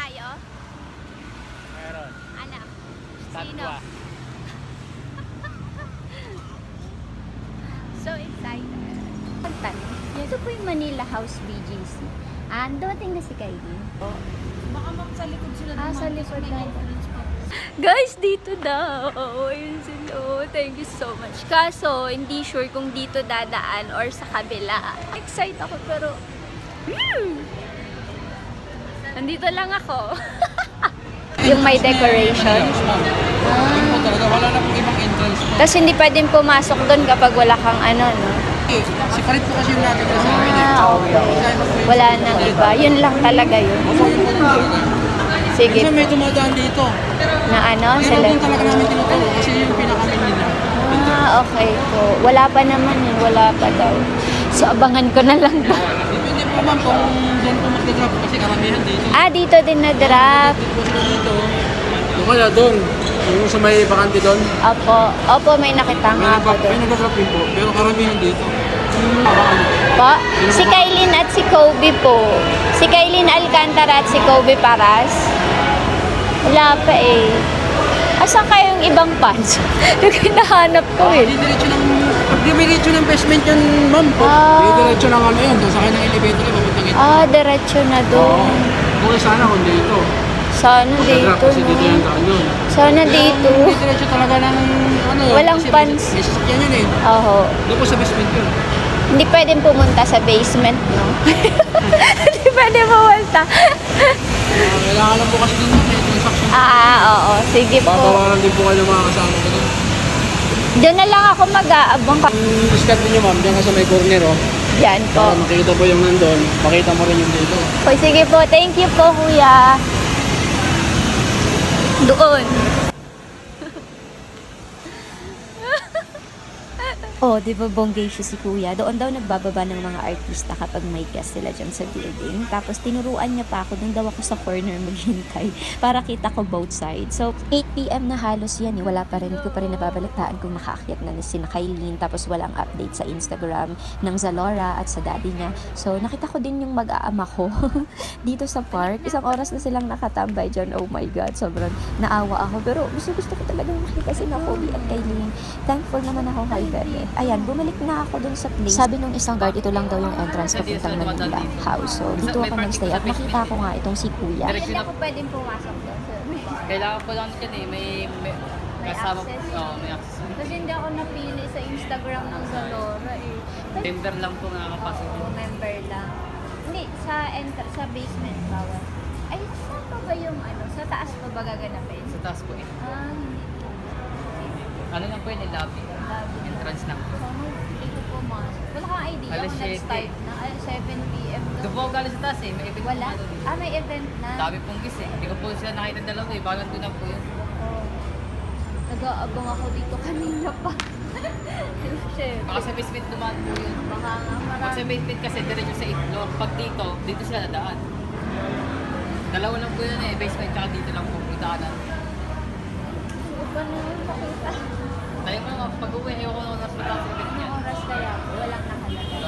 tayo? Meron. Ano? Sino? So excited. Pagtanong, ito po yung Manila House BGC. Dumating na si Kylie. Baka sa likod sila naman. Sa likod na. Guys, dito daw. Ayun sila. Thank you so much. Kaso, hindi sure kung dito dadaan or sa kabila. Excited ako pero... Nandito lang ako. Yung may decoration. Wala na pong ibang entrance po. Tapos hindi pwedeng pumasok doon kapag wala kang ano, no? Si Parit po kasi yung nakita sa amin. Okay. Wala nang iba. Yun lang talaga yun. Sige. Kasi may dumadaan dito. Na ano? Pero doon talaga namin tinuturo kasi yung pinaka-main nila. Okay po. Wala pa naman yun. Wala pa daw. So, abangan ko na lang ba? Depende po ma'am kung doon po mag-drop kasi karamihan dito. Dito din na-drop. Dito po sila dito. Doon kaya doon. Yung sa may bakante doon. Opo, may nakita nga ako doon. May nag-drop din po. Pero karamihan dito. Po? Si Kailin at si Kobe po. Si Kailin Alcantara at si Kobe Paras. Wala pa eh. Asan kayong ibang fans? Hinahanap ko eh. Diretso ng basement yan, ma'am. Diretso ng ano yun. Doon sa kanya ng elevator yun. Diretso na doon. Kung sana kung dito. Sana dito, Kasi dito yung daan doon. Sana dito. Diretso talaga ng ano. Walang fans. May sasakyan yun eh. Oo. Doon po sa basement yun. Hindi pwedeng pumunta sa basement, no? Hindi pwedeng pumunta. Kailangan lang po kasi din yung transaction. Oo. Sige po. Babawalan din po kayo ng mga kasama ko doon. Doon na lang ako mag-aabang. Yung discount niyo ma'am, diyan ka sa may corner oh. Yan po. Para makikita po yung nandun, makita mo rin yung dito. Okay, sige po. Thank you po, kuya. Doon. Di ba bonggacious si kuya? Doon daw nagbababa ng mga artista kapag may guest sila dyan sa building. Tapos tinuruan niya pa ako, doon daw ako sa corner maghintay para kita ko both sides. So, 8 PM na halos yan eh. Wala pa rin. Hindi ko pa rin nababalitaan kung nakaakyat na si Kailin. Tapos walang update sa Instagram ng Zalora at sa daddy niya. So, nakita ko din yung mag-aama ko dito sa park. Isang oras na silang nakatambay dyan. Oh my God, sobrang naawa ako. Pero gusto ko talagang makita si Kobe at Kailin. Thankful naman ako kay Bebe. Ayan, bumalik na ako dun sa place. Sabi nung isang guard, ito lang daw yung entrance papuntang Manila House. So, dito ako nag-stay at nakita ko nga itong si Kuya. Hindi ako pwedeng pumasok doon. Kailangan ko lang dyan eh. May kasama. May access. Kasi hindi ako napili sa Instagram ng Zalora eh. Member lang po nakakapasok. Member lang. Hindi, sa basement bawal. Ay, saan pa ba yung ano? Sa taas pa ba gaganapin? Sa taas po eh. Hindi. Ano lang po yun, lobby. Entrance lang. Hindi ko pumasok. Wala kang idea Alas kung 7. nag-start na. 7 PM daw. Doon po ako galing sa taas eh. May event Wala? po doon. May event na. Dami pong gis eh. Hindi ko po sila nakita dalawa eh. Baka nandun lang po yun. Nag-aabang ako dito kanina pa. Siyempre. Baka sa basement dumaan po yun. Baka nga Pag marami. sa basement kasi diretso sa 8th floor. Pag dito sila nadaan. Dalawa lang po yun eh. Basement tsaka dito lang po. Daanan. Hindi pa naman pakita. Tayo mo nga, pag-uwi, ayoko na oras pa sa event niya. Anong oras kaya? Walang nakalagay.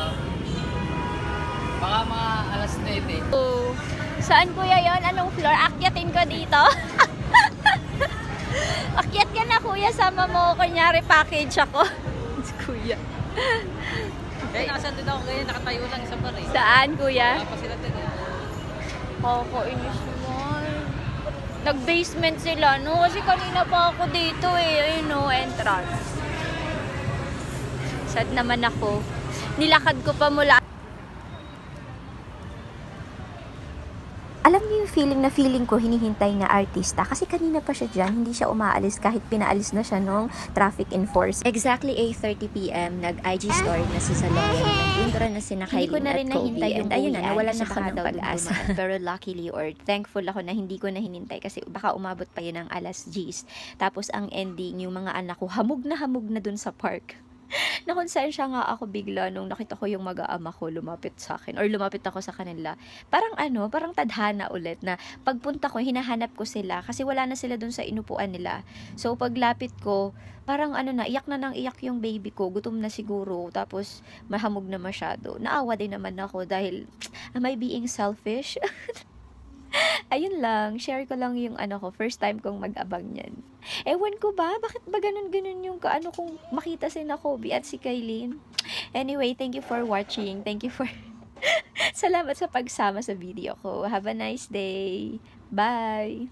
Baka mga alas 9. Saan kuya yon? Anong floor? Akyatin ko dito? Akyat ka na kuya, sama mo. Kunyari package ako. Kuya. Eh, nakasan din ako ngayon, nakatayo lang sa bar eh. Saan kuya? Wala pa sila din eh. Kakainis naman. Nag-basement sila, no? Kasi kanina pa ako dito eh. Ayun no, entrance. Sad naman ako. Nilakad ko pa mula. Alam niyo yung feeling ko hinihintay na artista kasi kanina pa siya dyan, hindi siya umaalis kahit pinaalis na siya nung traffic enforcer. Exactly 8:30 PM, nag-IG story na si Zalora. Nag-intro na si Kailin at Kobe. And ayun na, nawalan na ako ng pag-asa. Pero luckily or thankful ako na hindi ko na hinintay kasi baka umabot pa yun ng alas 10. Tapos ang ending, yung mga anak ko, hamog na dun sa park. Nakonsensya nga ako bigla nung nakita ko yung mag-aama ko lumapit sa akin or lumapit ako sa kanila. Parang tadhana ulit na pagpunta ko, hinahanap ko sila kasi wala na sila dun sa inupuan nila. So paglapit ko, parang iyak na nang iyak yung baby ko, gutom na siguro, tapos mahamog na masyado. Naawa din naman ako dahil am I being selfish? Ayun lang, share ko lang yung ano ko, first time kong mag-abang niyan. Ewan ko ba, bakit ba ganun-ganun yung kaano kung makita si Nakobe at si Kailin? Anyway, thank you for watching. Thank you for... Salamat sa pagsama sa video ko. Have a nice day. Bye!